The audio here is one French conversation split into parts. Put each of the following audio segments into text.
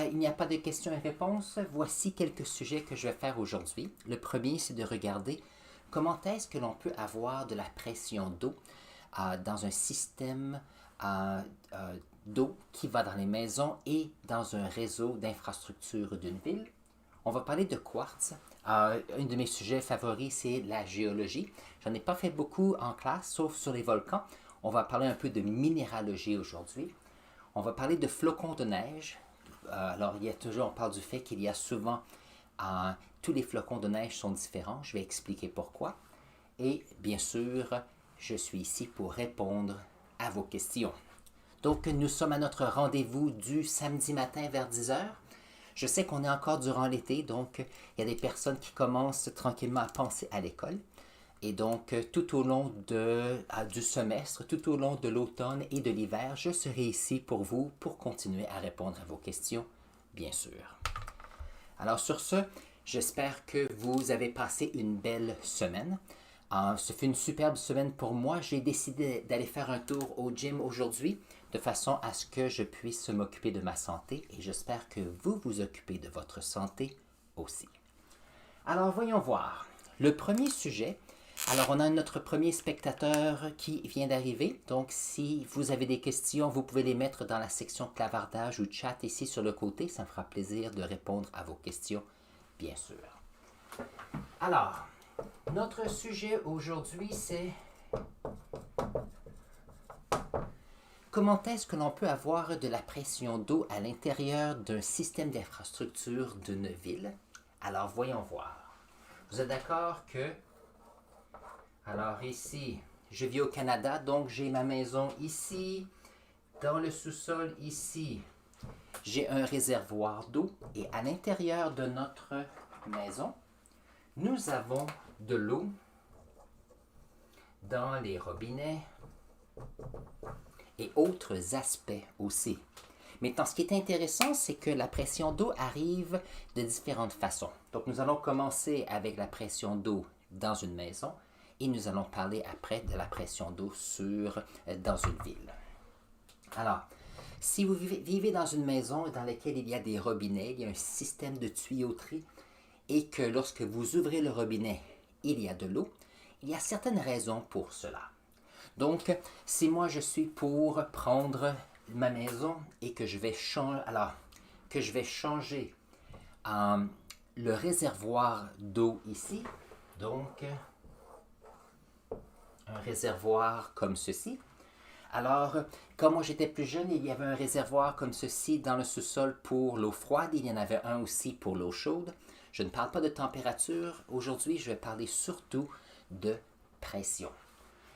il n'y a pas de questions et réponses, voici quelques sujets que je vais faire aujourd'hui. Le premier, c'est de regarder comment est-ce que l'on peut avoir de la pression d'eau dans un système d'eau qui va dans les maisons et dans un réseau d'infrastructures d'une ville. On va parler de quartz. Un de mes sujets favoris, c'est la géologie. J'en ai pas fait beaucoup en classe, sauf sur les volcans. On va parler un peu de minéralogie aujourd'hui. On va parler de flocons de neige. Alors, on parle du fait qu'il y a souvent, tous les flocons de neige sont différents. Je vais expliquer pourquoi. Et bien sûr, je suis ici pour répondre à vos questions. Donc, nous sommes à notre rendez-vous du samedi matin vers 10 heures. Je sais qu'on est encore durant l'été, donc il y a des personnes qui commencent tranquillement à penser à l'école. Et donc, tout au long du semestre, tout au long de l'automne et de l'hiver, je serai ici pour vous pour continuer à répondre à vos questions, bien sûr. Alors sur ce, j'espère que vous avez passé une belle semaine. Ce fut une superbe semaine pour moi. J'ai décidé d'aller faire un tour au gym aujourd'hui de façon à ce que je puisse m'occuper de ma santé et j'espère que vous vous occupez de votre santé aussi. Alors voyons voir. Le premier sujet, alors on a notre premier spectateur qui vient d'arriver. Donc si vous avez des questions, vous pouvez les mettre dans la section clavardage ou chat ici sur le côté. Ça me fera plaisir de répondre à vos questions, bien sûr. Alors, notre sujet aujourd'hui, c'est comment est-ce que l'on peut avoir de la pression d'eau à l'intérieur d'un système d'infrastructure d'une ville? Alors, voyons voir. Vous êtes d'accord que... Alors ici, je vis au Canada, donc j'ai ma maison ici, dans le sous-sol ici. J'ai un réservoir d'eau et à l'intérieur de notre maison, nous avons de l'eau dans les robinets et autres aspects aussi. Maintenant, ce qui est intéressant, c'est que la pression d'eau arrive de différentes façons. Donc, nous allons commencer avec la pression d'eau dans une maison et nous allons parler après de la pression d'eau dans une ville. Alors, si vous vivez dans une maison dans laquelle il y a des robinets, il y a un système de tuyauterie et que lorsque vous ouvrez le robinet, il y a de l'eau, il y a certaines raisons pour cela. Donc, si moi je suis pour prendre ma maison et que je vais changer le réservoir d'eau ici, donc un réservoir comme ceci. Alors, quand moi j'étais plus jeune, il y avait un réservoir comme ceci dans le sous-sol pour l'eau froide, il y en avait un aussi pour l'eau chaude. Je ne parle pas de température, aujourd'hui je vais parler surtout de pression.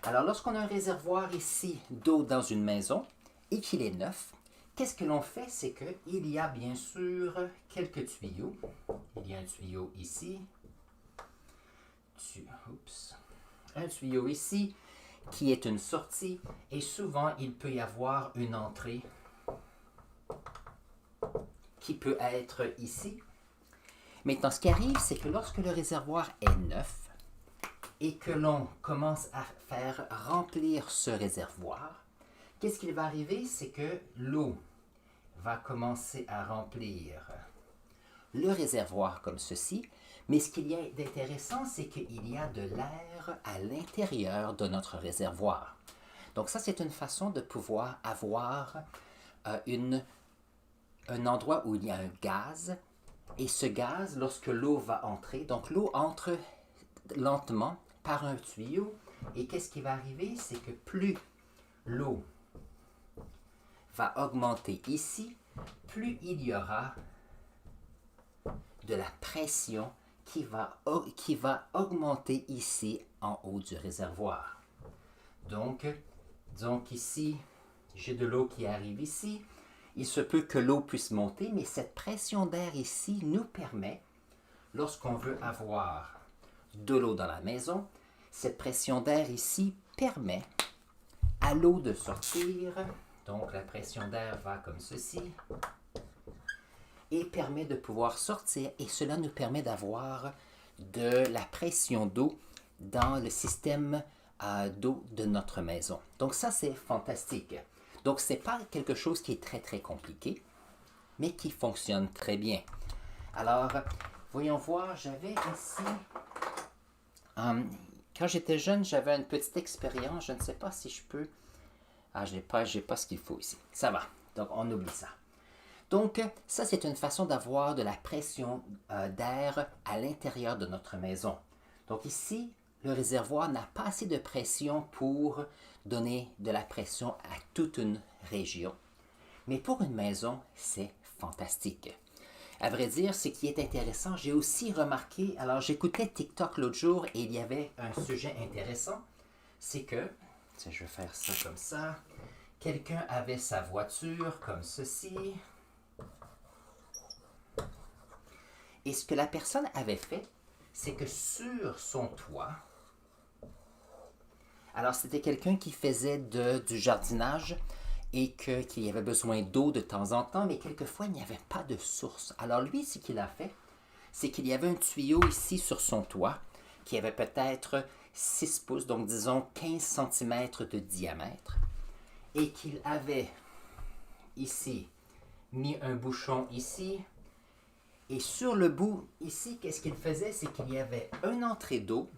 Alors, lorsqu'on a un réservoir ici d'eau dans une maison et qu'il est neuf, qu'est-ce que l'on fait? C'est qu'il y a bien sûr quelques tuyaux. Il y a un tuyau ici. Un tuyau ici qui est une sortie et souvent il peut y avoir une entrée qui peut être ici. Maintenant, ce qui arrive, c'est que lorsque le réservoir est neuf, et que l'on commence à faire remplir ce réservoir, qu'est-ce qui va arriver? C'est que l'eau va commencer à remplir le réservoir comme ceci, mais ce qu'il y a d'intéressant, c'est qu'il y a de l'air à l'intérieur de notre réservoir. Donc ça, c'est une façon de pouvoir avoir un endroit où il y a un gaz, et ce gaz, lorsque l'eau va entrer, donc l'eau entre lentement par un tuyau. Et qu'est-ce qui va arriver? C'est que plus l'eau va augmenter ici, plus il y aura de la pression qui va augmenter ici en haut du réservoir. Donc ici, j'ai de l'eau qui arrive ici. Il se peut que l'eau puisse monter, mais cette pression d'air ici nous permet, lorsqu'on veut avoir de l'eau dans la maison, cette pression d'air ici permet à l'eau de sortir. Donc la pression d'air va comme ceci et permet de pouvoir sortir et cela nous permet d'avoir de la pression d'eau dans le système d'eau de notre maison. Donc ça c'est fantastique. Donc ce n'est pas quelque chose qui est très très compliqué, mais qui fonctionne très bien. Alors, voyons voir, j'avais ici... quand j'étais jeune, j'avais une petite expérience. Je ne sais pas si je peux... Ah, j'ai pas ce qu'il faut ici. Ça va. Donc, on oublie ça. Donc, ça, c'est une façon d'avoir de la pression d'air à l'intérieur de notre maison. Donc ici, le réservoir n'a pas assez de pression pour donner de la pression à toute une région. Mais pour une maison, c'est fantastique. À vrai dire, ce qui est intéressant, j'ai aussi remarqué, alors j'écoutais TikTok l'autre jour et il y avait un sujet intéressant, c'est que, je vais faire ça comme ça, quelqu'un avait sa voiture comme ceci, et ce que la personne avait fait, c'est que sur son toit, alors c'était quelqu'un qui faisait du jardinage, et qu'il y avait besoin d'eau de temps en temps, mais quelquefois, il n'y avait pas de source. Alors lui, ce qu'il a fait, c'est qu'il y avait un tuyau ici sur son toit, qui avait peut-être 6 pouces, donc disons 15 cm de diamètre, et qu'il avait ici mis un bouchon ici, et sur le bout ici, qu'est-ce qu'il faisait? C'est qu'il y avait une entrée d'eau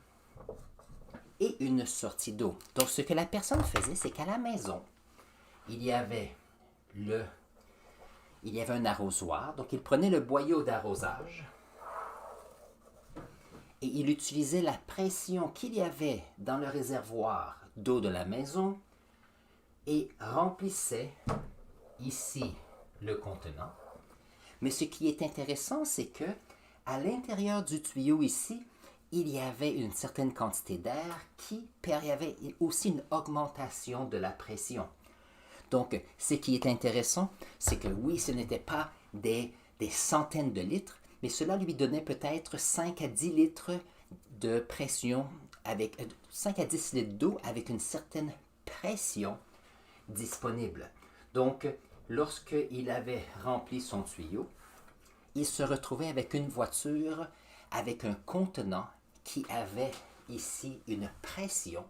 et une sortie d'eau. Donc ce que la personne faisait, c'est qu'à la maison, il y avait un arrosoir, donc il prenait le boyau d'arrosage et il utilisait la pression qu'il y avait dans le réservoir d'eau de la maison et remplissait ici le contenant. Mais ce qui est intéressant, c'est que à l'intérieur du tuyau ici, il y avait une certaine quantité d'air qui avait aussi une augmentation de la pression. Donc, ce qui est intéressant, c'est que oui, ce n'était pas des centaines de litres, mais cela lui donnait peut-être 5 à 10 litres de pression, avec 5 à 10 litres d'eau avec une certaine pression disponible. Donc, lorsqu'il avait rempli son tuyau, il se retrouvait avec une voiture, avec un contenant qui avait ici une pression.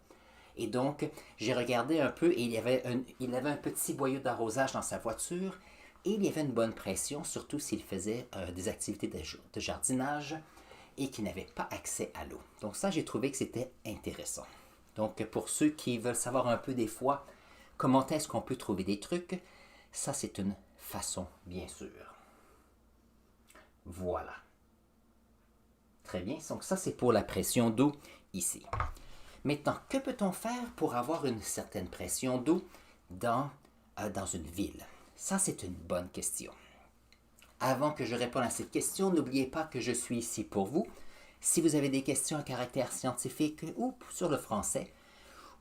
Et donc, j'ai regardé un peu et il avait un petit boyau d'arrosage dans sa voiture et il y avait une bonne pression, surtout s'il faisait des activités de jardinage et qu'il n'avait pas accès à l'eau. Donc ça, j'ai trouvé que c'était intéressant. Donc, pour ceux qui veulent savoir un peu des fois comment est-ce qu'on peut trouver des trucs, ça, c'est une façon, bien sûr. Voilà. Très bien. Donc ça, c'est pour la pression d'eau ici. Maintenant, que peut-on faire pour avoir une certaine pression d'eau dans une ville? Ça, c'est une bonne question. Avant que je réponde à cette question, n'oubliez pas que je suis ici pour vous. Si vous avez des questions à caractère scientifique ou sur le français,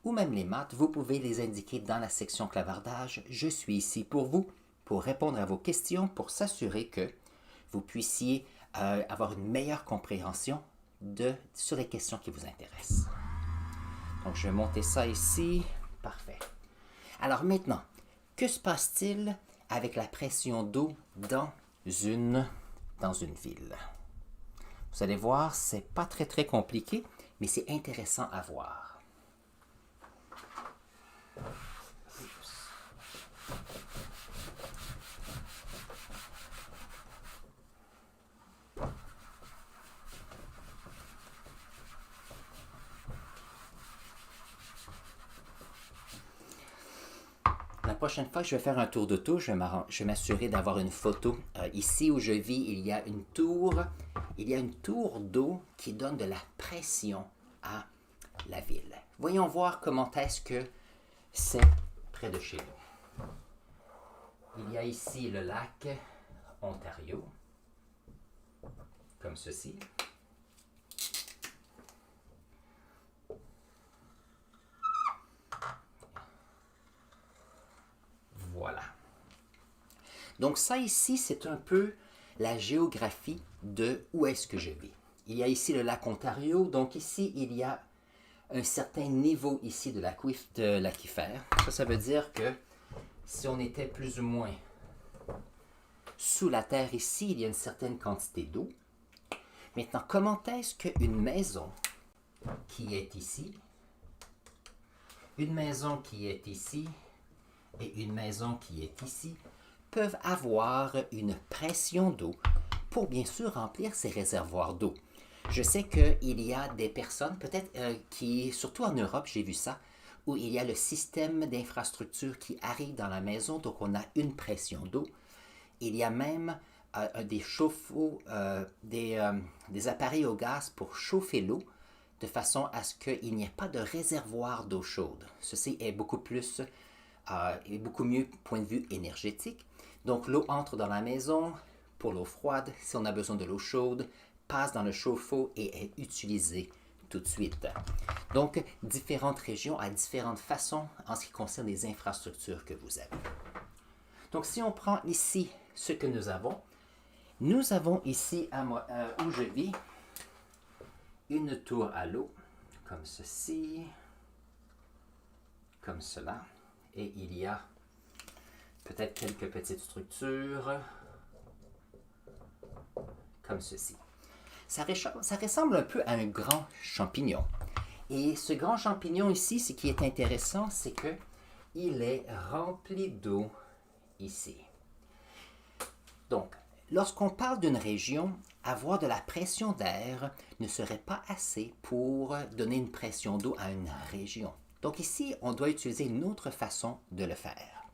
ou même les maths, vous pouvez les indiquer dans la section clavardage. Je suis ici pour vous, pour répondre à vos questions, pour s'assurer que vous puissiez avoir une meilleure compréhension sur les questions qui vous intéressent. Donc, je vais monter ça ici. Parfait. Alors maintenant, que se passe-t-il avec la pression d'eau dans une ville? Vous allez voir, c'est pas très très compliqué, mais c'est intéressant à voir. La prochaine fois que je vais faire un tour d'auto, je vais m'assurer d'avoir une photo. Ici où je vis, il y a une tour d'eau qui donne de la pression à la ville. Voyons voir comment est-ce que c'est près de chez nous. Il y a ici le lac Ontario, comme ceci. Voilà. Donc ça ici, c'est un peu la géographie de où est-ce que je vis. Il y a ici le lac Ontario, donc ici, il y a un certain niveau ici de l'aquifère. Ça veut dire que si on était plus ou moins sous la terre ici, il y a une certaine quantité d'eau. Maintenant, comment est-ce qu'une maison qui est ici, une maison qui est ici et une maison qui est ici peuvent avoir une pression d'eau pour bien sûr remplir ces réservoirs d'eau. Je sais qu'il y a des personnes, peut-être qui, surtout en Europe, j'ai vu ça, où il y a le système d'infrastructure qui arrive dans la maison, donc on a une pression d'eau. Il y a même des chauffe-eau, des appareils au gaz pour chauffer l'eau, de façon à ce qu'il n'y ait pas de réservoir d'eau chaude. Ceci est beaucoup mieux point de vue énergétique. Donc l'eau entre dans la maison pour l'eau froide. Si on a besoin de l'eau chaude, passe dans le chauffe-eau et est utilisée tout de suite. Donc différentes régions à différentes façons en ce qui concerne les infrastructures que vous avez. Donc si on prend ici ce que nous avons ici où je vis une tour à l'eau, comme ceci, comme cela, et il y a peut-être quelques petites structures, comme ceci. Ça ressemble un peu à un grand champignon. Et ce grand champignon ici, ce qui est intéressant, c'est que il est rempli d'eau ici. Donc, lorsqu'on parle d'une région, avoir de la pression d'air ne serait pas assez pour donner une pression d'eau à une région. Donc ici, on doit utiliser une autre façon de le faire.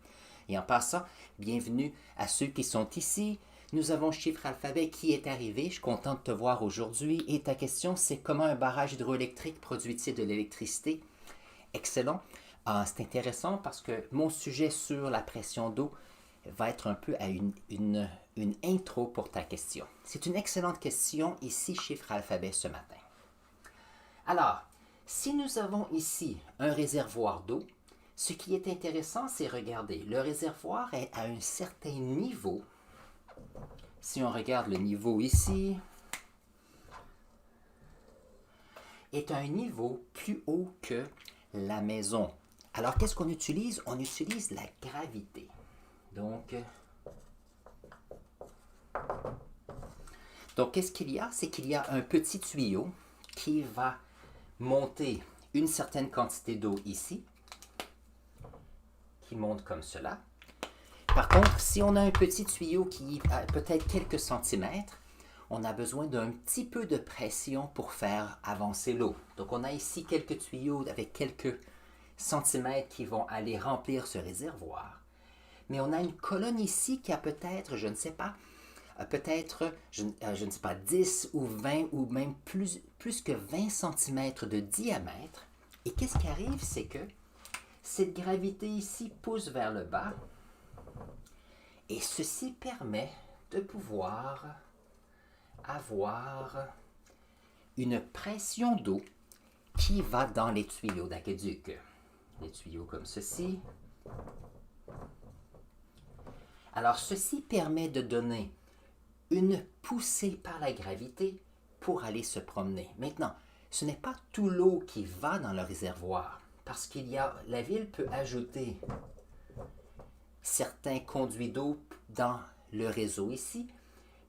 Et en passant, bienvenue à ceux qui sont ici. Nous avons Chiffre Alphabet qui est arrivé. Je suis content de te voir aujourd'hui. Et ta question, c'est comment un barrage hydroélectrique produit-il de l'électricité? Excellent. C'est intéressant parce que mon sujet sur la pression d'eau va être un peu à une intro pour ta question. C'est une excellente question ici, Chiffre Alphabet, ce matin. Alors, si nous avons ici un réservoir d'eau, ce qui est intéressant, c'est regarder. Le réservoir est à un certain niveau. Si on regarde le niveau ici, est à un niveau plus haut que la maison. Alors, qu'est-ce qu'on utilise? On utilise la gravité. Donc, qu'est-ce qu'il y a? C'est qu'il y a un petit tuyau qui va monter une certaine quantité d'eau ici, qui monte comme cela. Par contre, si on a un petit tuyau qui a peut-être quelques centimètres, on a besoin d'un petit peu de pression pour faire avancer l'eau. Donc, on a ici quelques tuyaux avec quelques centimètres qui vont aller remplir ce réservoir. Mais on a une colonne ici qui a peut-être, je ne sais pas, je ne sais pas, 10 ou 20 ou même plus que 20 cm de diamètre. Et qu'est-ce qui arrive, c'est que cette gravité ici pousse vers le bas. Et ceci permet de pouvoir avoir une pression d'eau qui va dans les tuyaux d'aqueduc. Des tuyaux comme ceci. Alors, ceci permet de donner une poussée par la gravité pour aller se promener. Maintenant, ce n'est pas tout l'eau qui va dans le réservoir, parce la ville peut ajouter certains conduits d'eau dans le réseau ici,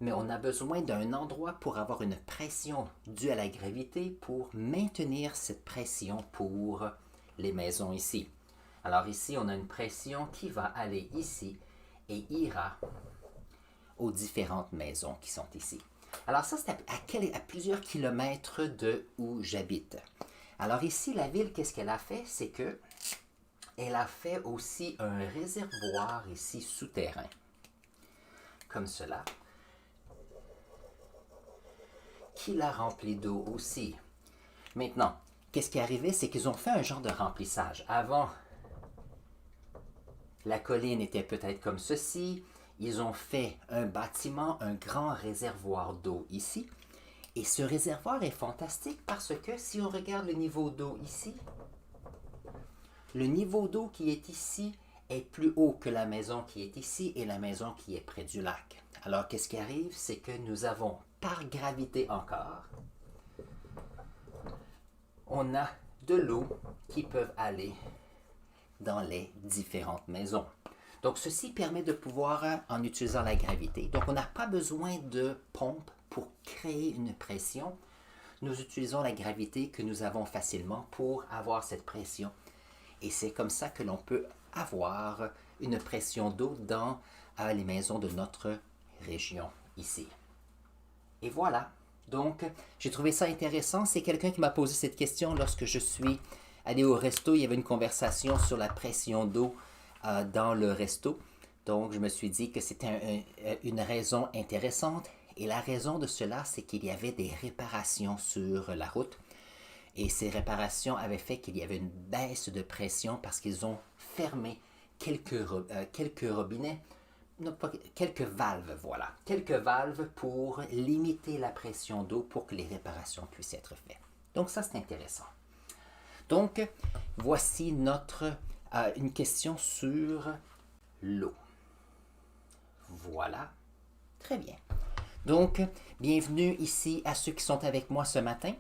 mais on a besoin d'un endroit pour avoir une pression due à la gravité pour maintenir cette pression pour les maisons ici. Alors ici, on a une pression qui va aller ici et ira aux différentes maisons qui sont ici. Alors ça, c'est à plusieurs kilomètres de où j'habite. Alors ici, la ville, qu'est-ce qu'elle a fait? C'est que elle a fait aussi un réservoir ici souterrain, comme cela, qui l'a rempli d'eau aussi. Maintenant, qu'est-ce qui est arrivé? C'est qu'ils ont fait un genre de remplissage. Avant, la colline était peut-être comme ceci. Ils ont fait un bâtiment, un grand réservoir d'eau ici. Et ce réservoir est fantastique parce que si on regarde le niveau d'eau ici, le niveau d'eau qui est ici est plus haut que la maison qui est ici et la maison qui est près du lac. Alors, qu'est-ce qui arrive? C'est que nous avons, par gravité encore, on a de l'eau qui peut aller dans les différentes maisons. Donc, ceci permet de pouvoir, en utilisant la gravité, donc on n'a pas besoin de pompe pour créer une pression. Nous utilisons la gravité que nous avons facilement pour avoir cette pression. Et c'est comme ça que l'on peut avoir une pression d'eau dans les maisons de notre région ici. Et voilà. Donc, j'ai trouvé ça intéressant. C'est quelqu'un qui m'a posé cette question lorsque je suis allé au resto. Il y avait une conversation sur la pression d'eau dans le resto. Donc, je me suis dit que c'était une raison intéressante. Et la raison de cela, c'est qu'il y avait des réparations sur la route. Et ces réparations avaient fait qu'il y avait une baisse de pression parce qu'ils ont fermé quelques robinets, non, pas, quelques valves, voilà. Quelques valves pour limiter la pression d'eau pour que les réparations puissent être faites. Donc ça, c'est intéressant. Donc, voici une question sur l'eau. Voilà. Très bien. Donc, bienvenue ici à ceux qui sont avec moi ce matin.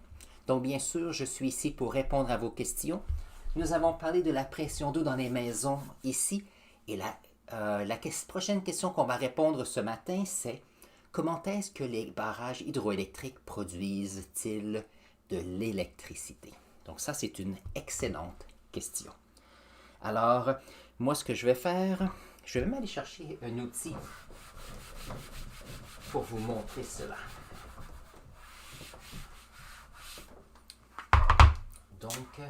Donc, bien sûr, je suis ici pour répondre à vos questions. Nous avons parlé de la pression d'eau dans les maisons ici. Et la prochaine question qu'on va répondre ce matin, c'est comment est-ce que les barrages hydroélectriques produisent-ils de l'électricité? Donc, ça, c'est une excellente question. Alors, moi, ce que je vais faire, je vais même aller chercher un outil pour vous montrer cela. Donc,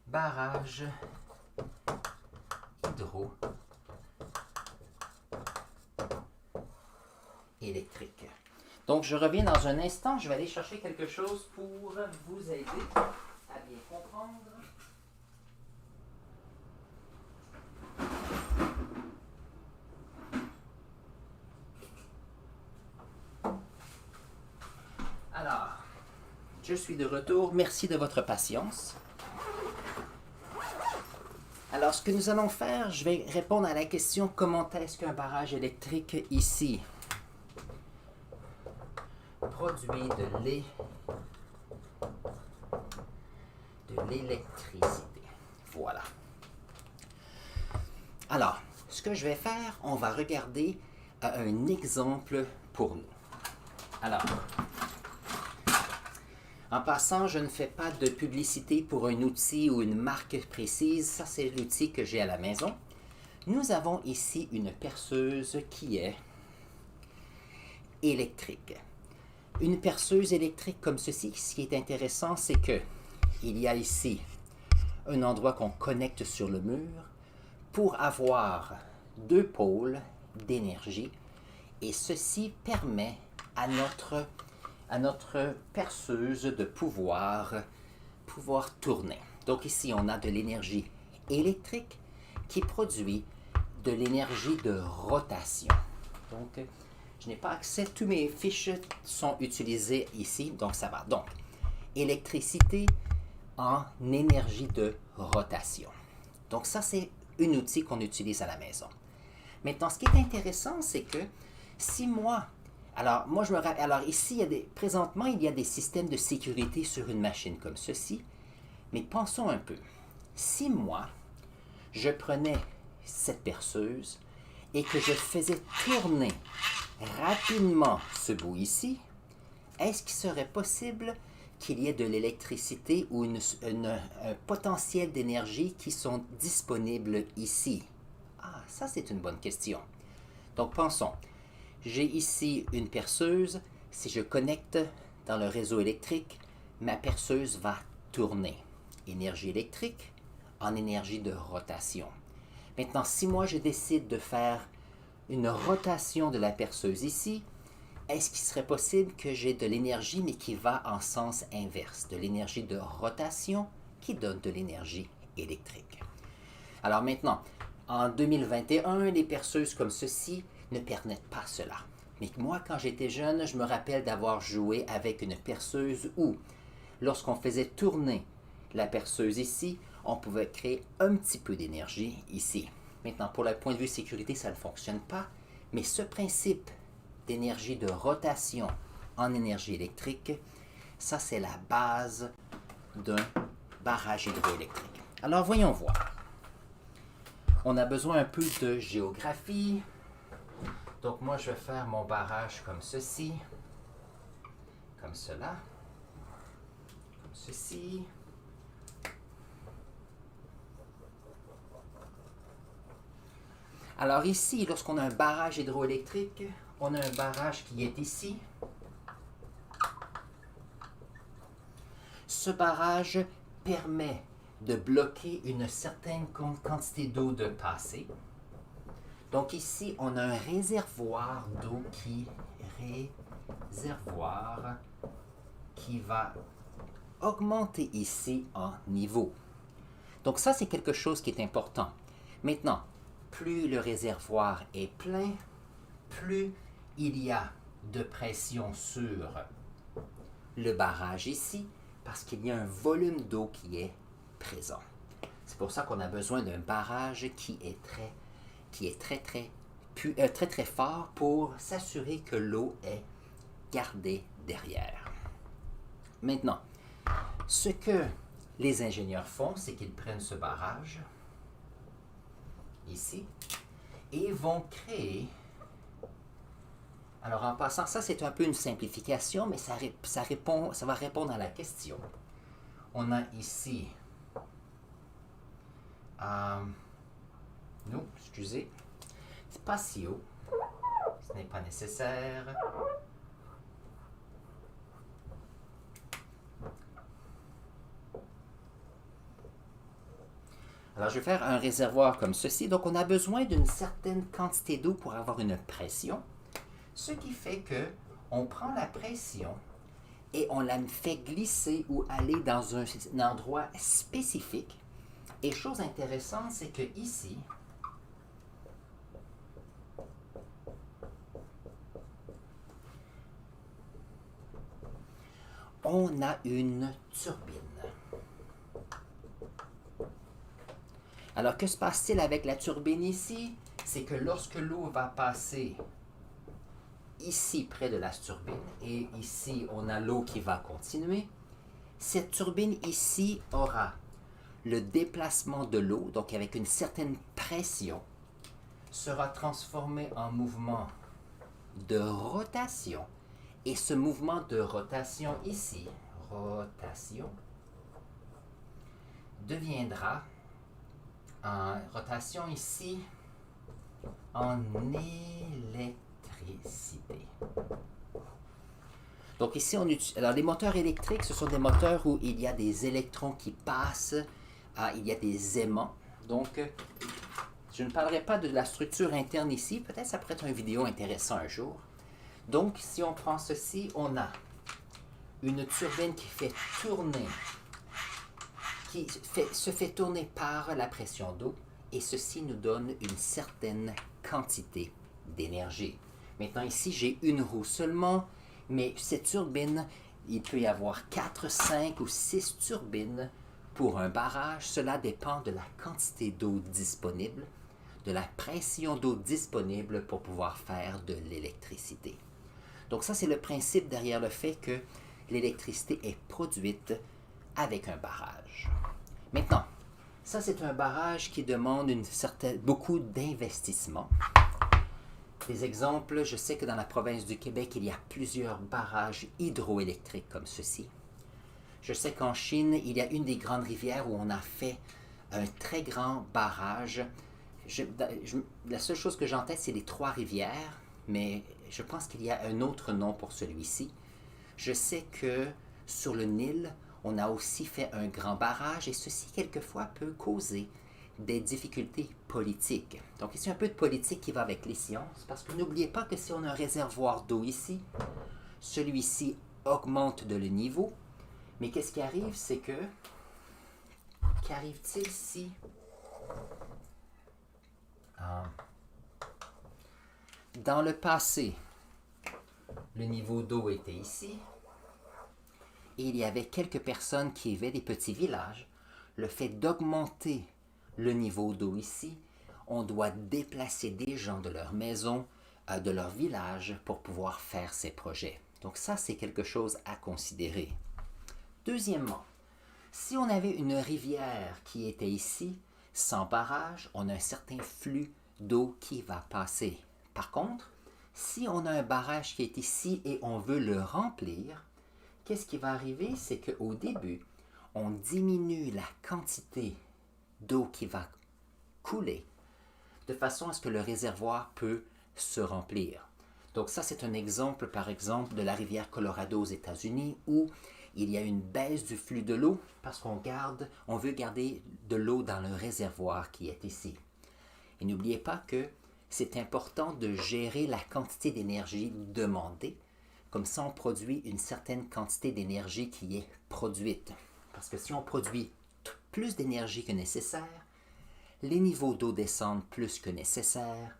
barrage hydroélectrique. Donc, je reviens dans un instant. Je vais aller chercher quelque chose pour vous aider à bien comprendre. Alors, je suis de retour. Merci de votre patience. Alors, ce que nous allons faire, je vais répondre à la question comment est-ce qu'un barrage électrique ici produit de l'électricité. Voilà. Alors, ce que je vais faire, on va regarder un exemple pour nous. Alors, en passant, je ne fais pas de publicité pour un outil ou une marque précise. Ça, c'est l'outil que j'ai à la maison. Nous avons ici une perceuse qui est électrique. Une perceuse électrique comme ceci, ce qui est intéressant, c'est que il y a ici un endroit qu'on connecte sur le mur pour avoir deux pôles d'énergie. Et ceci permet à notre perceuse de pouvoir tourner. Donc ici, on a de l'énergie électrique qui produit de l'énergie de rotation. Donc, je n'ai pas accès, tous mes fiches sont utilisées ici, donc ça va. Donc, électricité en énergie de rotation. Donc ça, c'est un outil qu'on utilise à la maison. Maintenant, ce qui est intéressant, c'est que si moi, moi je me rappelle, alors ici, présentement, il y a des systèmes de sécurité sur une machine comme ceci, mais pensons un peu. Si moi, je prenais cette perceuse et que je faisais tourner rapidement ce bout ici, est-ce qu'il serait possible qu'il y ait de l'électricité ou un potentiel d'énergie qui sont disponibles ici? Ah, ça c'est une bonne question. Donc pensons, j'ai ici une perceuse. Si je connecte dans le réseau électrique, ma perceuse va tourner. Énergie électrique en énergie de rotation. Maintenant, si moi je décide de faire une rotation de la perceuse ici, est-ce qu'il serait possible que j'ai de l'énergie mais qui va en sens inverse, de l'énergie de rotation qui donne de l'énergie électrique? Alors maintenant, en 2021, les perceuses comme ceci ne permettent pas cela. Mais moi, quand j'étais jeune, je me rappelle d'avoir joué avec une perceuse où, lorsqu'on faisait tourner la perceuse ici, on pouvait créer un petit peu d'énergie ici. Maintenant, pour le point de vue sécurité, ça ne fonctionne pas, mais ce principe d'énergie de rotation en énergie électrique, ça c'est la base d'un barrage hydroélectrique. Alors, voyons voir. On a besoin un peu de géographie. Donc, moi, je vais faire mon barrage comme ceci, comme cela, comme ceci. Alors ici, lorsqu'on a un barrage hydroélectrique, on a un barrage qui est ici. Ce barrage permet de bloquer une certaine quantité d'eau de passer. Donc ici, on a un réservoir d'eau qui va augmenter ici en niveau. Donc ça, c'est quelque chose qui est important. Maintenant, plus le réservoir est plein, plus il y a de pression sur le barrage ici, parce qu'il y a un volume d'eau qui est présent. C'est pour ça qu'on a besoin d'un barrage qui est très fort pour s'assurer que l'eau est gardée derrière. Maintenant, ce que les ingénieurs font, c'est qu'ils prennent ce barrage ici et vont créer. Alors en passant, ça c'est un peu une simplification, mais ça va répondre à la question. On a ici, non, excusez, spatio, ce n'est pas nécessaire. Alors, je vais faire un réservoir comme ceci. Donc, on a besoin d'une certaine quantité d'eau pour avoir une pression. Ce qui fait que on prend la pression et on la fait glisser ou aller dans un endroit spécifique. Et chose intéressante, c'est que ici, on a une turbine. Alors, que se passe-t-il avec la turbine ici? C'est que lorsque l'eau va passer ici près de la turbine, et ici on a l'eau qui va continuer, cette turbine ici aura le déplacement de l'eau, donc avec une certaine pression, sera transformé en mouvement de rotation. Et ce mouvement de rotation ici, rotation, deviendra en rotation ici en électricité. Donc ici, on utilise. Alors les moteurs électriques, ce sont des moteurs où il y a des électrons qui passent, il y a des aimants. Donc, je ne parlerai pas de la structure interne ici. Peut-être ça pourrait être une vidéo intéressante un jour. Donc, si on prend ceci, on a une turbine qui fait tourner, se fait tourner par la pression d'eau, et ceci nous donne une certaine quantité d'énergie. Maintenant, ici, j'ai une roue seulement, mais cette turbine, il peut y avoir 4, 5 ou 6 turbines pour un barrage. Cela dépend de la quantité d'eau disponible, de la pression d'eau disponible pour pouvoir faire de l'électricité. Donc ça, c'est le principe derrière le fait que l'électricité est produite avec un barrage. Maintenant, ça, c'est un barrage qui demande beaucoup d'investissement. Des exemples, je sais que dans la province du Québec, il y a plusieurs barrages hydroélectriques comme ceci. Je sais qu'en Chine, il y a une des grandes rivières où on a fait un très grand barrage. La seule chose que j'ai en tête, c'est les Trois-Rivières, mais je pense qu'il y a un autre nom pour celui-ci. Je sais que sur le Nil, on a aussi fait un grand barrage et ceci, quelquefois, peut causer des difficultés politiques. Donc ici, un peu de politique qui va avec les sciences, parce que n'oubliez pas que si on a un réservoir d'eau ici, celui-ci augmente de le niveau, mais qu'est-ce qui arrive, c'est que, qu'arrive-t-il si dans le passé, le niveau d'eau était ici, et il y avait quelques personnes qui vivaient des petits villages. Le fait d'augmenter le niveau d'eau ici, on doit déplacer des gens de leur maison, de leur village, pour pouvoir faire ces projets. Donc ça, c'est quelque chose à considérer. Deuxièmement, si on avait une rivière qui était ici, sans barrage, on a un certain flux d'eau qui va passer. Par contre, si on a un barrage qui est ici et on veut le remplir, qu'est-ce qui va arriver? C'est qu'au début, on diminue la quantité d'eau qui va couler de façon à ce que le réservoir peut se remplir. Donc ça, c'est un exemple, par exemple, de la rivière Colorado aux États-Unis où il y a une baisse du flux de l'eau parce on veut garder de l'eau dans le réservoir qui est ici. Et n'oubliez pas que c'est important de gérer la quantité d'énergie demandée. Comme ça, on produit une certaine quantité d'énergie qui est produite. Parce que si on produit plus d'énergie que nécessaire, les niveaux d'eau descendent plus que nécessaire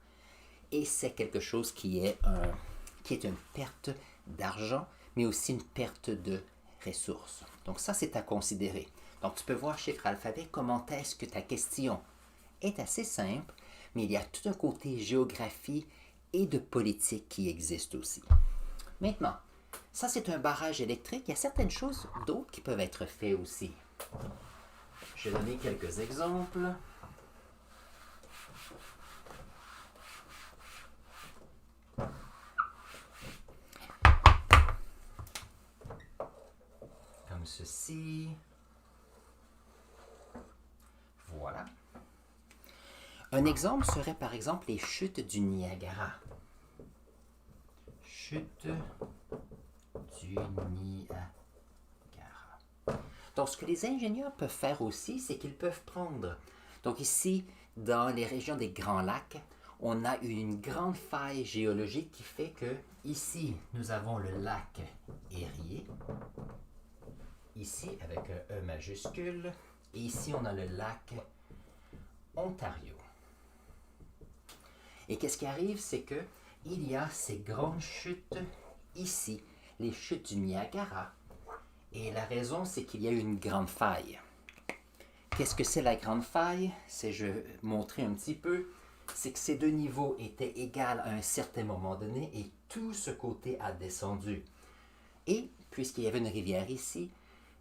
et c'est quelque chose qui est une perte d'argent, mais aussi une perte de ressources. Donc ça, c'est à considérer. Donc tu peux voir chiffre alphabet comment est-ce que ta question est assez simple, mais il y a tout un côté géographie et de politique qui existe aussi. Maintenant, ça c'est un barrage électrique. Il y a certaines choses d'autres qui peuvent être faites aussi. Je vais donner quelques exemples. Comme ceci. Voilà. Un exemple serait par exemple les chutes du Niagara. Chute du Niagara. Donc, ce que les ingénieurs peuvent faire aussi, c'est qu'ils peuvent prendre. Donc, ici, dans les régions des Grands Lacs, on a une grande faille géologique qui fait que, ici, nous avons le lac Erie. Ici, avec un E majuscule. Et ici, on a le lac Ontario. Et qu'est-ce qui arrive, c'est que il y a ces grandes chutes ici, les chutes du Niagara. Et la raison, c'est qu'il y a eu une grande faille. Qu'est-ce que c'est la grande faille? Je vais montrer un petit peu. C'est que ces deux niveaux étaient égaux à un certain moment donné et tout ce côté a descendu. Et puisqu'il y avait une rivière ici,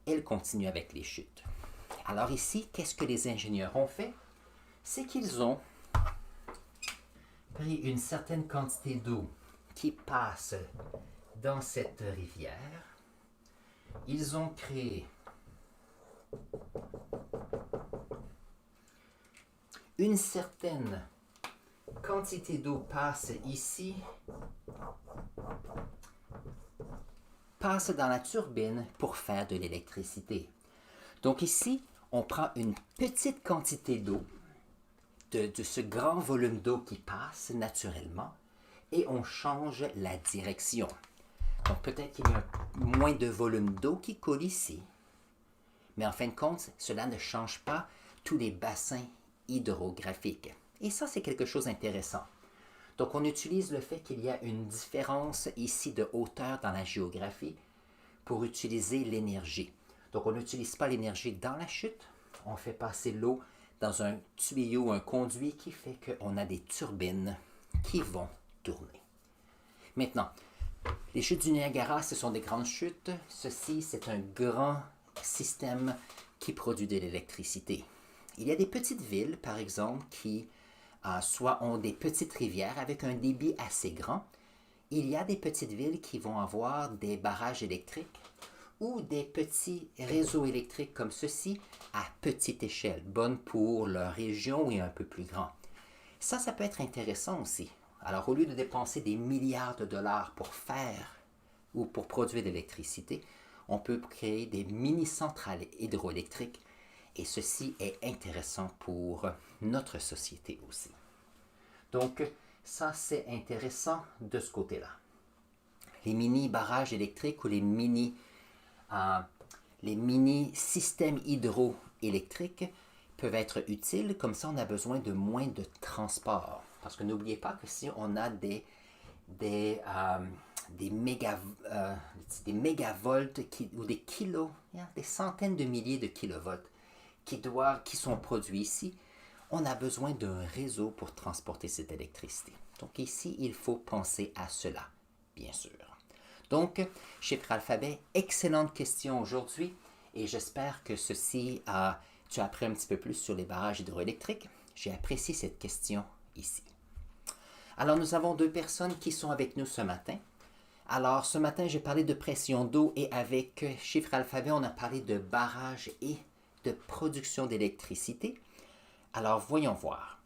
elle continue avec les chutes. Alors ici, qu'est-ce que les ingénieurs ont fait? C'est qu'ils ont pris une certaine quantité d'eau qui passe dans cette rivière. Ils ont créé une certaine quantité d'eau passe ici, passe dans la turbine pour faire de l'électricité. Donc ici, on prend une petite quantité d'eau, de ce grand volume d'eau qui passe naturellement, et on change la direction. Donc peut-être qu'il y a moins de volume d'eau qui coule ici, mais en fin de compte, cela ne change pas tous les bassins hydrographiques. Et ça, c'est quelque chose d'intéressant. Donc on utilise le fait qu'il y a une différence ici de hauteur dans la géographie pour utiliser l'énergie. Donc on n'utilise pas l'énergie dans la chute, on fait passer l'eau dans un tuyau, un conduit qui fait qu'on a des turbines qui vont tourner. Maintenant, les chutes du Niagara, ce sont des grandes chutes. Ceci, c'est un grand système qui produit de l'électricité. Il y a des petites villes, par exemple, qui soit ont des petites rivières avec un débit assez grand. Il y a des petites villes qui vont avoir des barrages électriques ou des petits réseaux électriques comme ceci à petite échelle, bonnes pour leur région et un peu plus grand. Ça peut être intéressant aussi. Alors, au lieu de dépenser des milliards de dollars pour faire ou pour produire de l'électricité, on peut créer des mini-centrales hydroélectriques et ceci est intéressant pour notre société aussi. Donc, ça, c'est intéressant de ce côté-là. Les mini-barrages électriques ou les mini-systèmes hydroélectriques peuvent être utiles, comme ça on a besoin de moins de transport. Parce que n'oubliez pas que si on a des mégavolts ou des kilos, des centaines de milliers de kilovolts qui sont produits ici, on a besoin d'un réseau pour transporter cette électricité. Donc ici, il faut penser à cela, bien sûr. Donc, chiffre alphabet, excellente question aujourd'hui et j'espère que tu as appris un petit peu plus sur les barrages hydroélectriques. J'ai apprécié cette question ici. Alors, nous avons deux personnes qui sont avec nous ce matin. Alors, ce matin, j'ai parlé de pression d'eau et avec chiffre alphabet, on a parlé de barrage et de production d'électricité. Alors, voyons voir.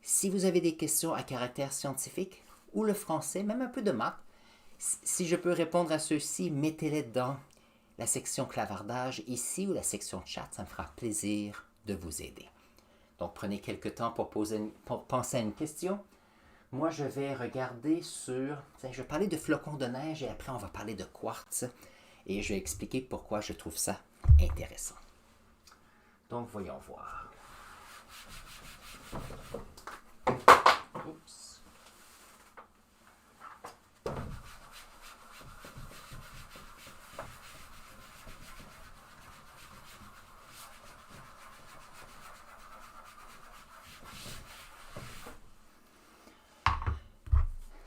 Si vous avez des questions à caractère scientifique ou le français, même un peu de maths, si je peux répondre à ceux-ci, mettez-les dans la section clavardage ici ou la section chat, ça me fera plaisir de vous aider. Donc prenez quelques temps pour penser à une question. Moi, je vais regarder sur... Je vais parler de flocons de neige et après, on va parler de quartz. Et je vais expliquer pourquoi je trouve ça intéressant. Donc, voyons voir. Oups.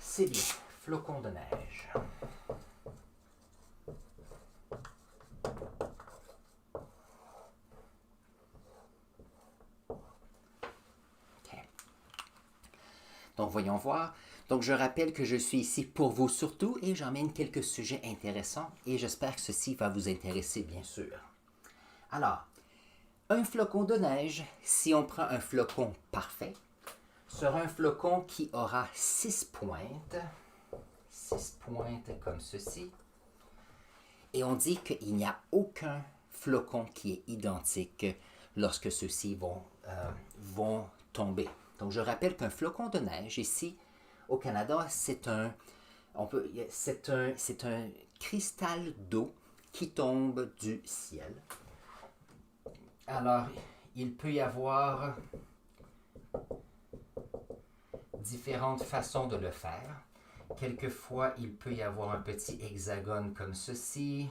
C'est bien, flocons de neige. Donc, voyons voir. Donc, je rappelle que je suis ici pour vous surtout et j'emmène quelques sujets intéressants et j'espère que ceci va vous intéresser, bien sûr. Alors, un flocon de neige, si on prend un flocon parfait, sera un flocon qui aura 6 pointes. 6 pointes comme ceci. Et on dit qu'il n'y a aucun flocon qui est identique lorsque ceux-ci vont tomber. Donc, je rappelle qu'un flocon de neige, ici, au Canada, c'est un cristal d'eau qui tombe du ciel. Alors, il peut y avoir différentes façons de le faire. Quelquefois, il peut y avoir un petit hexagone comme ceci.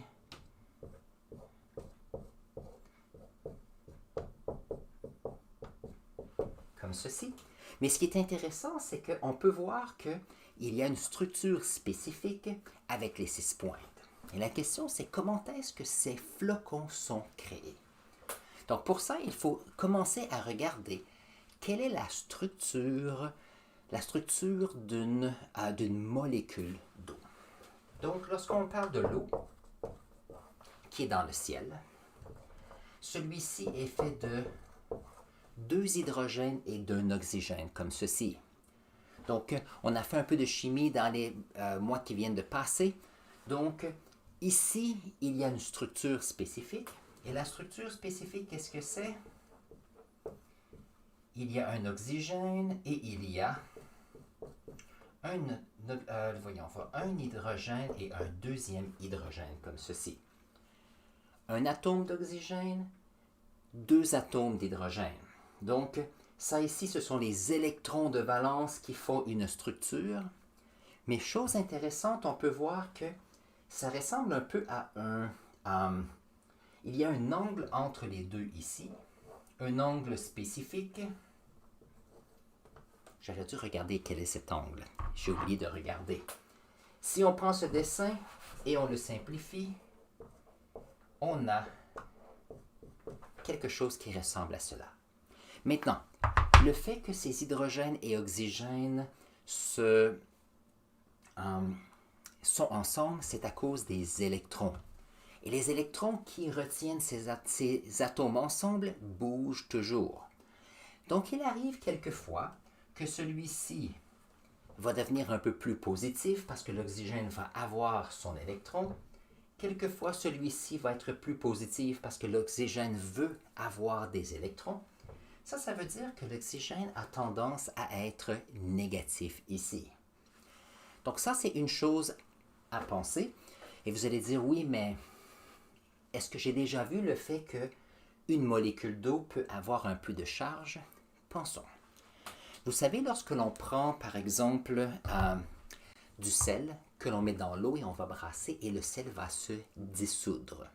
Comme ceci. Mais ce qui est intéressant, c'est qu'on peut voir qu'il y a une structure spécifique avec les 6 pointes. Et la question, c'est comment est-ce que ces flocons sont créés? Donc, pour ça, il faut commencer à regarder quelle est la structure d'une molécule d'eau. Donc, lorsqu'on parle de l'eau qui est dans le ciel, celui-ci est fait de 2 hydrogènes et d'un oxygène, comme ceci. Donc, on a fait un peu de chimie dans les mois qui viennent de passer. Donc, ici, il y a une structure spécifique. Et la structure spécifique, qu'est-ce que c'est? Il y a un oxygène et il y a un hydrogène et un deuxième hydrogène, comme ceci. Un atome d'oxygène, 2 atomes d'hydrogène. Donc, ça ici, ce sont les électrons de valence qui font une structure. Mais chose intéressante, on peut voir que ça ressemble un peu à il y a un angle entre les deux ici, un angle spécifique. J'aurais dû regarder quel est cet angle. J'ai oublié de regarder. Si on prend ce dessin et on le simplifie, on a quelque chose qui ressemble à cela. Maintenant, le fait que ces hydrogènes et oxygènes sont ensemble, c'est à cause des électrons. Et les électrons qui retiennent ces atomes ensemble bougent toujours. Donc, il arrive quelquefois que celui-ci va devenir un peu plus positif parce que l'oxygène va avoir son électron. Quelquefois, celui-ci va être plus positif parce que l'oxygène veut avoir des électrons. Ça veut dire que l'oxygène a tendance à être négatif ici. Donc ça, c'est une chose à penser. Et vous allez dire, oui, mais est-ce que j'ai déjà vu le fait qu'une molécule d'eau peut avoir un peu de charge? Pensons. Vous savez, lorsque l'on prend, par exemple, du sel que l'on met dans l'eau et on va brasser et le sel va se dissoudre.